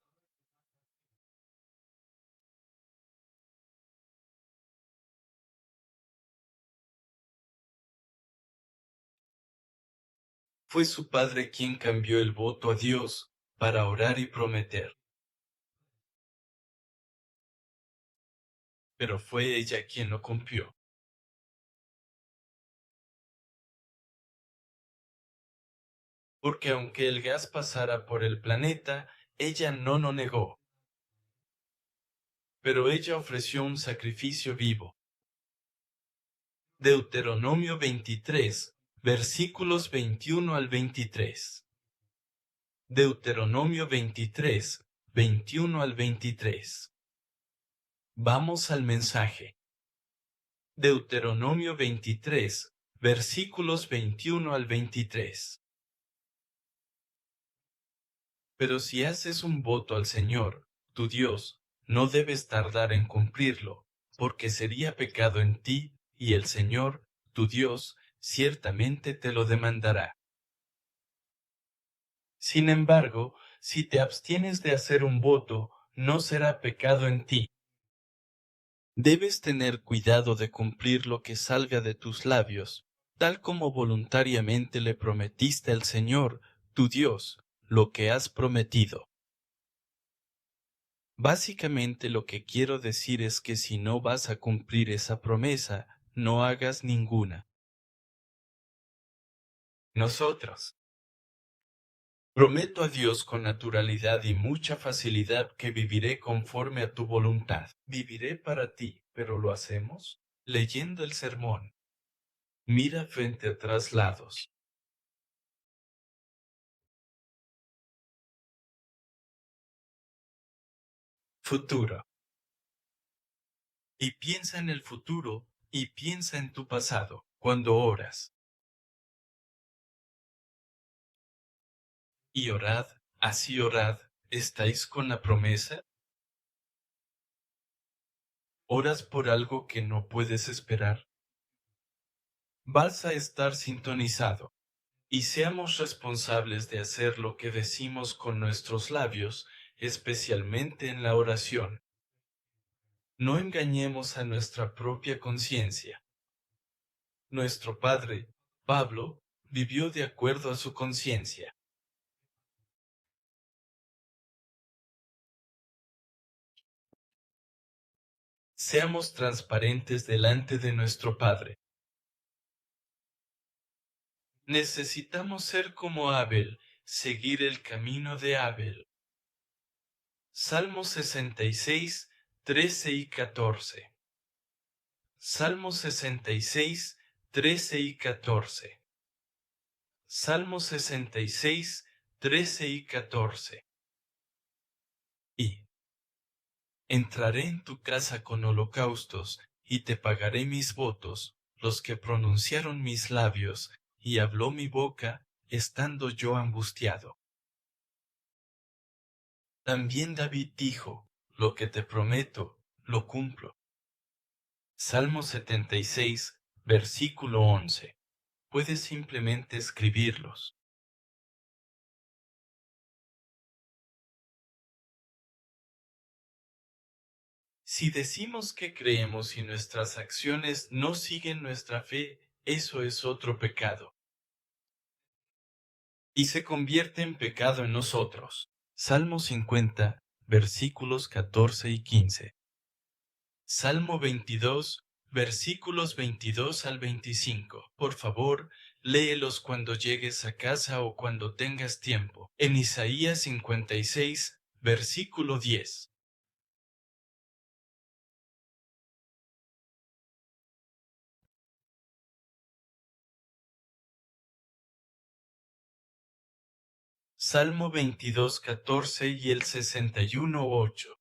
Fue su padre quien cambió el voto a Dios para orar y prometer. Pero fue ella quien lo cumplió. Porque aunque el gas pasara por el planeta, ella no lo negó. Pero ella ofreció un sacrificio vivo. Deuteronomio 23, versículos 21 al 23. Deuteronomio 23, 21 al 23. Vamos al mensaje. Deuteronomio 23, versículos 21 al 23. Pero si haces un voto al Señor, tu Dios, no debes tardar en cumplirlo, porque sería pecado en ti, y el Señor, tu Dios, ciertamente te lo demandará. Sin embargo, si te abstienes de hacer un voto, no será pecado en ti. Debes tener cuidado de cumplir lo que salga de tus labios, tal como voluntariamente le prometiste al Señor, tu Dios, lo que has prometido. Básicamente lo que quiero decir es que si no vas a cumplir esa promesa, no hagas ninguna. Nosotros. Prometo a Dios con naturalidad y mucha facilidad que viviré conforme a tu voluntad. Viviré para ti, pero ¿lo hacemos? Leyendo el sermón. Mira frente a traslados. Futuro. Y piensa en el futuro y piensa en tu pasado cuando oras. Y orad, así orad, ¿estáis con la promesa? ¿Oras por algo que no puedes esperar? Vas a estar sintonizado. Y seamos responsables de hacer lo que decimos con nuestros labios, especialmente en la oración. No engañemos a nuestra propia conciencia. Nuestro padre, Pablo, vivió de acuerdo a su conciencia. Seamos transparentes delante de nuestro Padre. Necesitamos ser como Abel, seguir el camino de Abel. Salmo 66, 13 y 14. Salmo 66, 13 y 14. Salmo 66, 13 y 14. Y entraré en tu casa con holocaustos, y te pagaré mis votos, los que pronunciaron mis labios, y habló mi boca, estando yo angustiado. También David dijo, lo que te prometo, lo cumplo. Salmo 76, versículo 11. Puedes simplemente escribirlos. Si decimos que creemos y nuestras acciones no siguen nuestra fe, eso es otro pecado. Y se convierte en pecado en nosotros. Salmo 50, versículos 14 y 15. Salmo 22, versículos 22 al 25. Por favor, léelos cuando llegues a casa o cuando tengas tiempo. En Isaías 56, Versículo 10. Salmo 22:14 y el 61:8.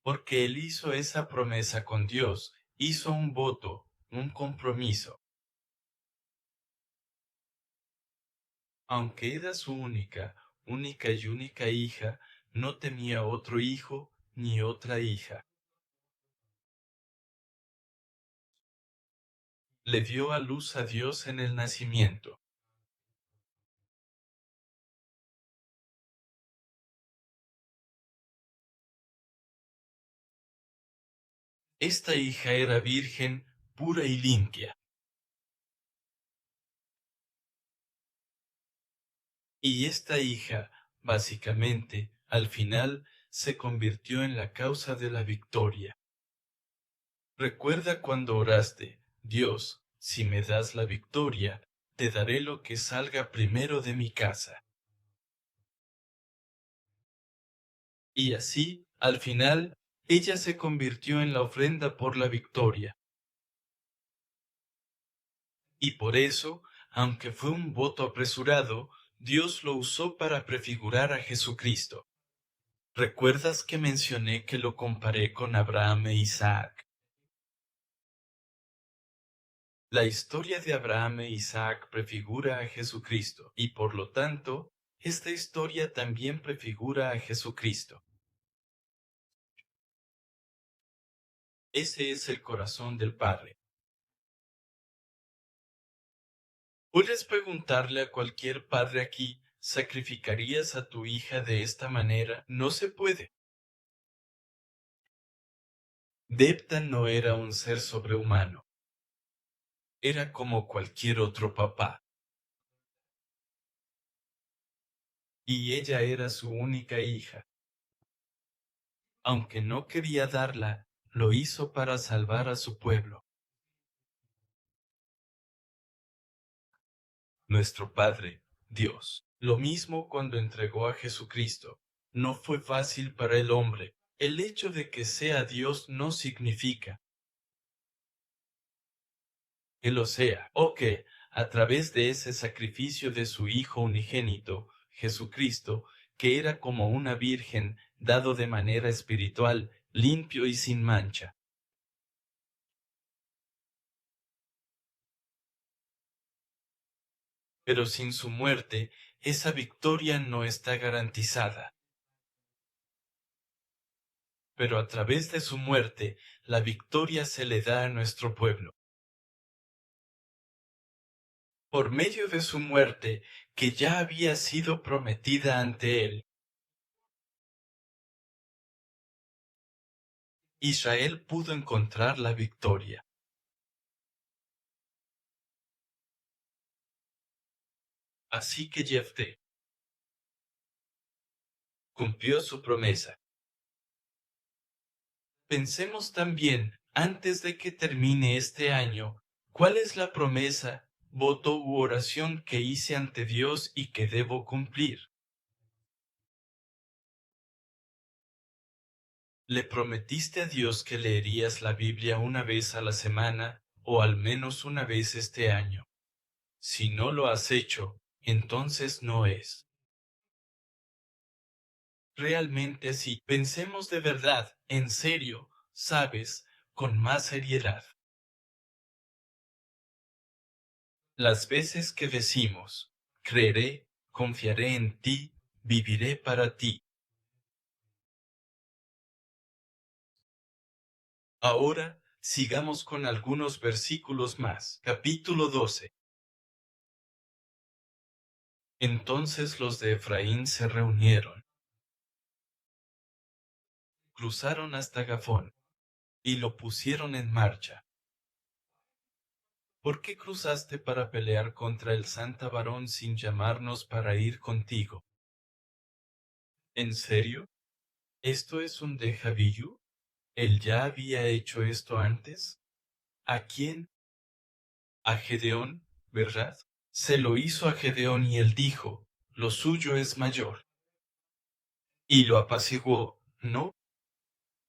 Porque él hizo esa promesa con Dios, hizo un voto, un compromiso. Aunque era su única y única hija, no tenía otro hijo ni otra hija. Le dio a luz a Dios en el nacimiento. Esta hija era virgen, pura y limpia. Y esta hija, básicamente, al final, se convirtió en la causa de la victoria. Recuerda cuando oraste, Dios, si me das la victoria, te daré lo que salga primero de mi casa. Y así, al final, ella se convirtió en la ofrenda por la victoria. Y por eso, aunque fue un voto apresurado, Dios lo usó para prefigurar a Jesucristo. ¿Recuerdas que mencioné que lo comparé con Abraham e Isaac? La historia de Abraham e Isaac prefigura a Jesucristo, y por lo tanto, esta historia también prefigura a Jesucristo. Ese es el corazón del Padre. Puedes preguntarle a cualquier padre aquí, ¿sacrificarías a tu hija de esta manera? No se puede. Depta no era un ser sobrehumano. Era como cualquier otro papá. Y ella era su única hija. Aunque no quería darla, lo hizo para salvar a su pueblo. Nuestro Padre, Dios. Lo mismo cuando entregó a Jesucristo. No fue fácil para el hombre. El hecho de que sea Dios no significa que lo sea, o que, a través de ese sacrificio de su Hijo unigénito, Jesucristo, que era como una virgen, dado de manera espiritual, limpio y sin mancha. Pero sin su muerte, esa victoria no está garantizada. Pero a través de su muerte, la victoria se le da a nuestro pueblo. Por medio de su muerte, que ya había sido prometida ante él, Israel pudo encontrar la victoria. Así que Jefté cumplió su promesa. Pensemos también, antes de que termine este año, ¿cuál es la promesa, voto u oración que hice ante Dios y que debo cumplir? ¿Le prometiste a Dios que leerías la Biblia una vez a la semana o al menos una vez este año? Si no lo has hecho, entonces no es realmente así. Pensemos de verdad, en serio, sabes, con más seriedad. Las veces que decimos, creeré, confiaré en ti, viviré para ti. Ahora, sigamos con algunos versículos más. Capítulo 12. Entonces los de Efraín se reunieron, cruzaron hasta Gafón, y lo pusieron en marcha. ¿Por qué cruzaste para pelear contra el santa varón sin llamarnos para ir contigo? ¿En serio? ¿Esto es un déjà vu? ¿Él ya había hecho esto antes? ¿A quién? A Gedeón, ¿verdad? Se lo hizo a Gedeón y él dijo, lo suyo es mayor. Y lo apaciguó, ¿no?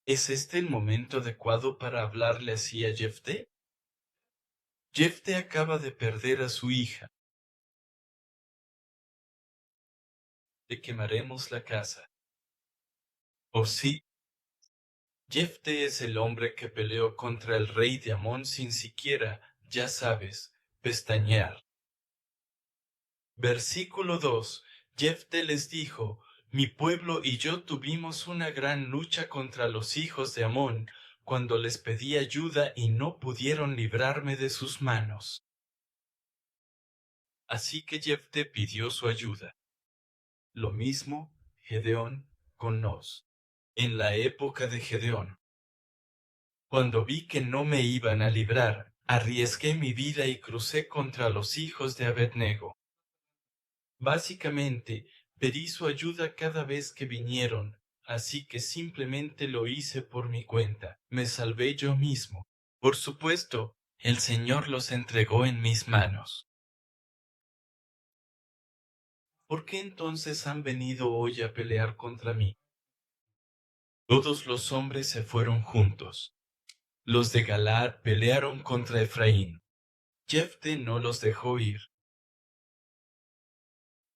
¿Es este el momento adecuado para hablarle así a Jefté? Jefté acaba de perder a su hija. Le quemaremos la casa. ¿O sí? Jefté es el hombre que peleó contra el rey de Amón sin siquiera, ya sabes, pestañear. Versículo 2. Jefté les dijo, mi pueblo y yo tuvimos una gran lucha contra los hijos de Amón, cuando les pedí ayuda y no pudieron librarme de sus manos. Así que Jefté pidió su ayuda. Lo mismo Gedeón con Nos. En la época de Gedeón, cuando vi que no me iban a librar, arriesgué mi vida y crucé contra los hijos de Abednego. Básicamente, pedí su ayuda cada vez que vinieron, así que simplemente lo hice por mi cuenta. Me salvé yo mismo. Por supuesto, el Señor los entregó en mis manos. ¿Por qué entonces han venido hoy a pelear contra mí? Todos los hombres se fueron juntos. Los de Galaad pelearon contra Efraín. Jefté no los dejó ir.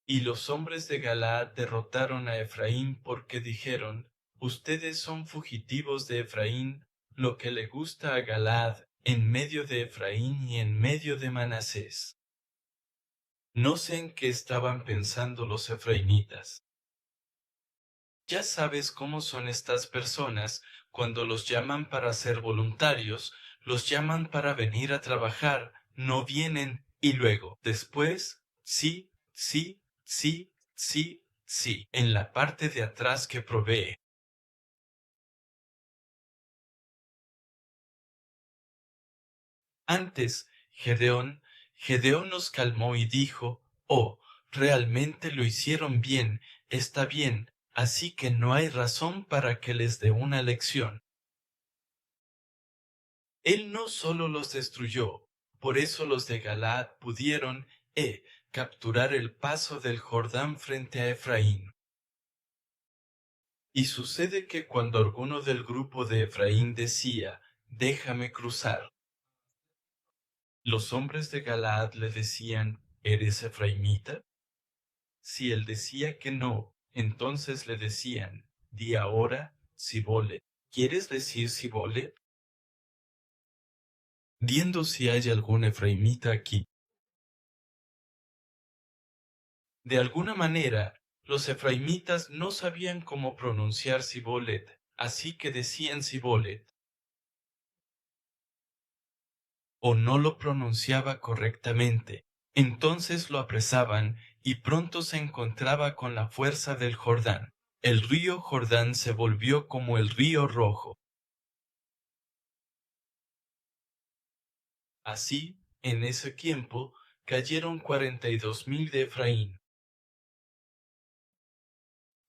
Y los hombres de Galaad derrotaron a Efraín porque dijeron, ustedes son fugitivos de Efraín, lo que le gusta a Galaad en medio de Efraín y en medio de Manasés. No sé en qué estaban pensando los efraimitas. Ya sabes cómo son estas personas, cuando los llaman para ser voluntarios, los llaman para venir a trabajar, no vienen y luego, después, sí, sí, sí, sí, sí, en la parte de atrás que provee. Antes, Gedeón nos calmó y dijo, oh, realmente lo hicieron bien, está bien, así que no hay razón para que les dé una lección. Él no solo los destruyó, por eso los de Galaad pudieron, capturar el paso del Jordán frente a Efraín. Y sucede que cuando alguno del grupo de Efraín decía, déjame cruzar, los hombres de Galaad le decían, ¿eres efraimita? Si él decía que no, entonces le decían, di ahora, Sibolet. ¿Quieres decir Sibolet? Viendo si hay algún efraimita aquí. De alguna manera, los efraimitas no sabían cómo pronunciar Sibolet, así que decían Sibolet, o no lo pronunciaba correctamente. Entonces lo apresaban y pronto se encontraba con la fuerza del Jordán. El río Jordán se volvió como el río Rojo. Así, en ese tiempo, cayeron 42,000 de Efraín.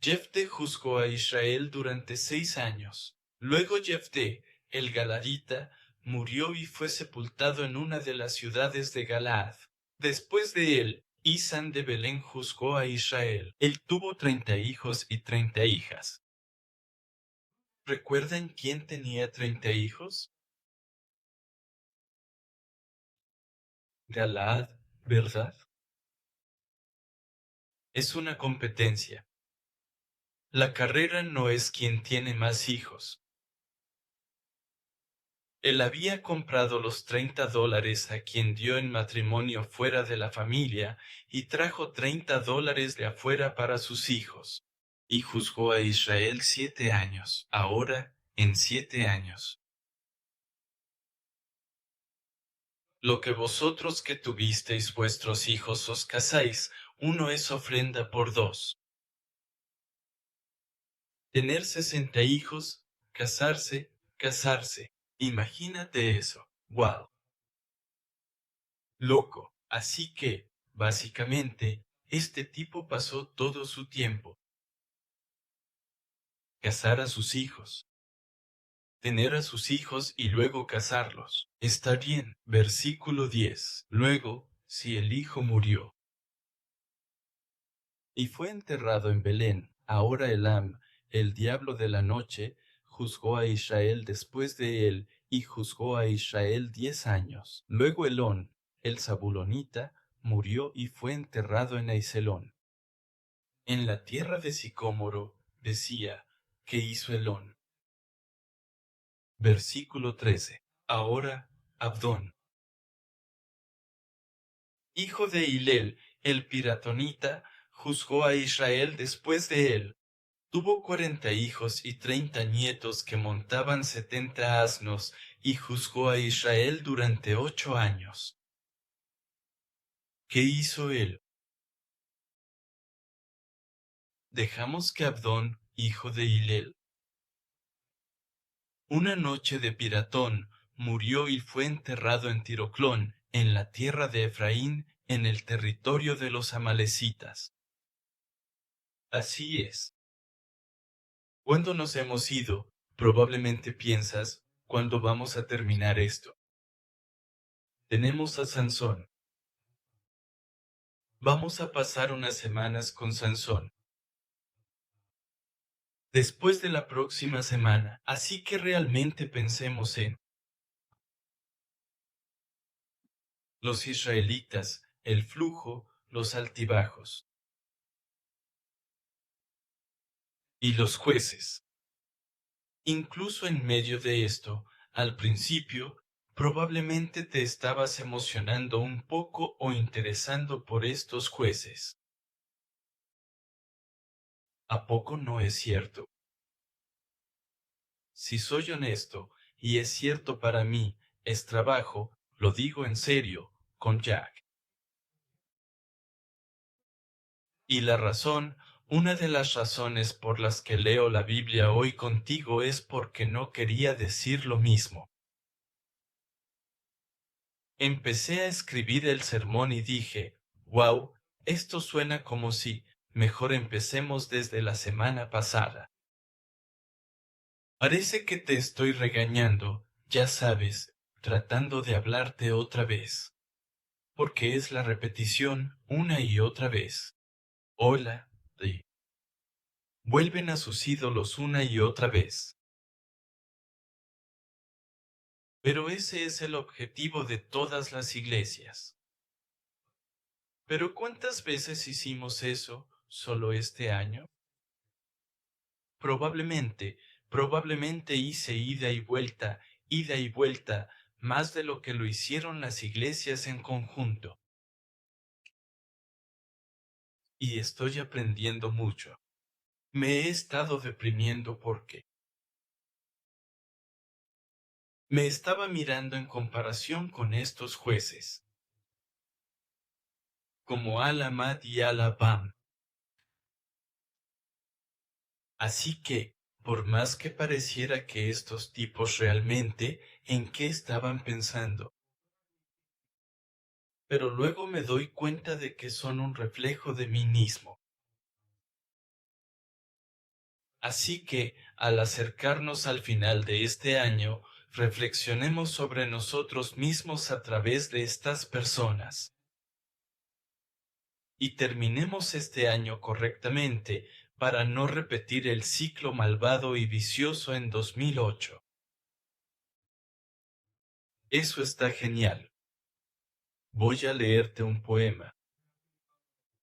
Jefté juzgó a Israel durante 6 años. Luego Jefté, el Galadita, murió y fue sepultado en una de las ciudades de Galaad. Después de él, Isán de Belén juzgó a Israel. Él tuvo 30 hijos y 30 hijas. ¿Recuerdan quién tenía 30 hijos? Galaad, ¿verdad? Es una competencia. La carrera no es quien tiene más hijos. Él había comprado los $30 a quien dio en matrimonio fuera de la familia y trajo $30 de afuera para sus hijos. Y juzgó a Israel 7 años. Ahora, en 7 años. Lo que vosotros que tuvisteis vuestros hijos os casáis, uno es ofrenda por dos. Tener 60 hijos, casarse, casarse. Imagínate eso. ¡Wow! Loco. Así que, básicamente, este tipo pasó todo su tiempo casar a sus hijos. tener a sus hijos y luego casarlos. Está bien. Versículo 10. Luego, si el hijo murió y fue enterrado en Belén, ahora Elam, el diablo de la noche, juzgó a Israel después de él, y juzgó a Israel 10 años. Luego Elón, el zabulonita, murió y fue enterrado en Aiselón. En la tierra de Sicómoro, decía, ¿qué hizo Elón? Versículo 13. Ahora, Abdón, hijo de Hilel, el piratonita, juzgó a Israel después de él. Tuvo 40 hijos y 30 nietos que montaban 70 asnos, y juzgó a Israel durante 8 años. ¿Qué hizo él? Dejamos que Abdón, hijo de Hilel, una noche de piratón, murió y fue enterrado en Tiroclón, en la tierra de Efraín, en el territorio de los amalecitas. Así es. ¿Cuándo nos hemos ido? Probablemente piensas, ¿cuándo vamos a terminar esto? Tenemos a Sansón. Vamos a pasar unas semanas con Sansón. Después de la próxima semana, así que realmente pensemos en los israelitas, el flujo, los altibajos y los jueces. Incluso en medio de esto, al principio, probablemente te estabas emocionando un poco o interesando por estos jueces. ¿A poco no es cierto? Si soy honesto, y es cierto para mí, es trabajo, lo digo en serio, con Jack. Y la razón, una de las razones por las que leo la Biblia hoy contigo es porque no quería decir lo mismo. Empecé a escribir el sermón y dije, wow, esto suena como si, mejor empecemos desde la semana pasada. Parece que te estoy regañando, ya sabes, tratando de hablarte otra vez. Porque es la repetición una y otra vez. Hola, y vuelven a sus ídolos una y otra vez. Pero ese es el objetivo de todas las iglesias. ¿Pero cuántas veces hicimos eso solo este año? Probablemente hice ida y vuelta, más de lo que lo hicieron las iglesias en conjunto. Y estoy aprendiendo mucho. Me he estado deprimiendo porque me estaba mirando en comparación con estos jueces, como Al-Ahmad y Al-Abam. Así que, por más que pareciera que estos tipos realmente, ¿en qué estaban pensando? Pero luego me doy cuenta de que son un reflejo de mí mismo. Así que, al acercarnos al final de este año, reflexionemos sobre nosotros mismos a través de estas personas. Y terminemos este año correctamente para no repetir el ciclo malvado y vicioso en 2008. Eso está genial. Voy a leerte un poema.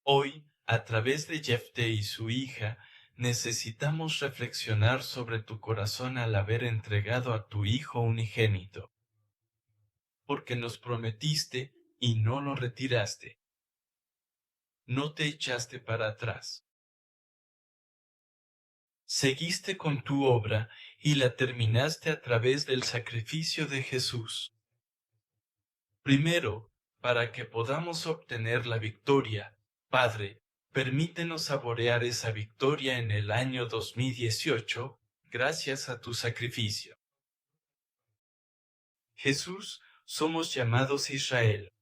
Hoy, a través de Jefté y su hija, necesitamos reflexionar sobre tu corazón al haber entregado a tu hijo unigénito. Porque nos prometiste y no lo retiraste. No te echaste para atrás. Seguiste con tu obra y la terminaste a través del sacrificio de Jesús. Primero, para que podamos obtener la victoria, Padre, permítenos saborear esa victoria en el año 2018, gracias a tu sacrificio. Jesús, somos llamados Israel.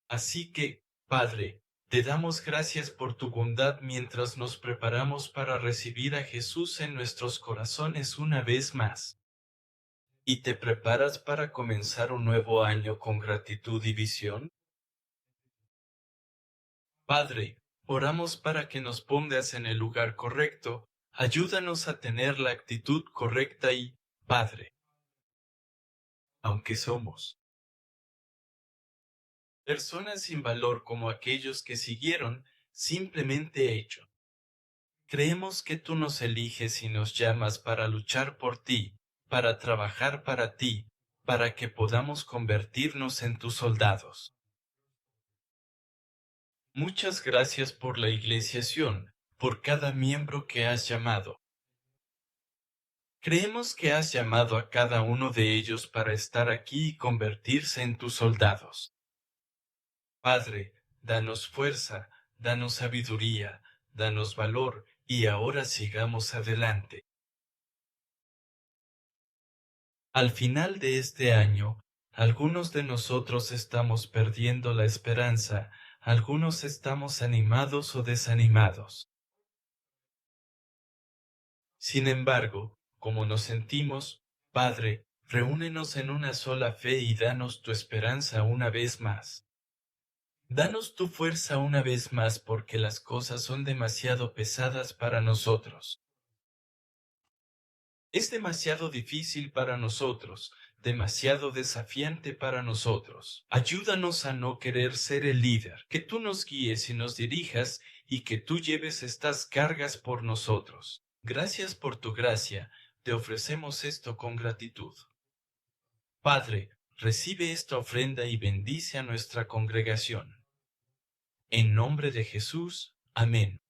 Así que, Padre, Te damos gracias por tu bondad mientras nos preparamos para recibir a Jesús en nuestros corazones una vez más. ¿Y te preparas para comenzar un nuevo año con gratitud y visión? Padre, oramos para que nos pongas en el lugar correcto. Ayúdanos a tener la actitud correcta y, Padre, aunque somos personas sin valor como aquellos que siguieron simplemente hecho. Creemos que tú nos eliges y nos llamas para luchar por ti, para trabajar para ti, para que podamos convertirnos en tus soldados. Muchas gracias por la Iglesia Sion, por cada miembro que has llamado. Creemos que has llamado a cada uno de ellos para estar aquí y convertirse en tus soldados. Padre, danos fuerza, danos sabiduría, danos valor, y ahora sigamos adelante. Al final de este año, algunos de nosotros estamos perdiendo la esperanza, algunos estamos animados o desanimados. Sin embargo, como nos sentimos, Padre, reúnenos en una sola fe y danos tu esperanza una vez más. Danos tu fuerza una vez más porque las cosas son demasiado pesadas para nosotros. Es demasiado difícil para nosotros, demasiado desafiante para nosotros. Ayúdanos a no querer ser el líder, que tú nos guíes y nos dirijas y que tú lleves estas cargas por nosotros. Gracias por tu gracia, te ofrecemos esto con gratitud. Padre, recibe esta ofrenda y bendice a nuestra congregación. En nombre de Jesús, amén.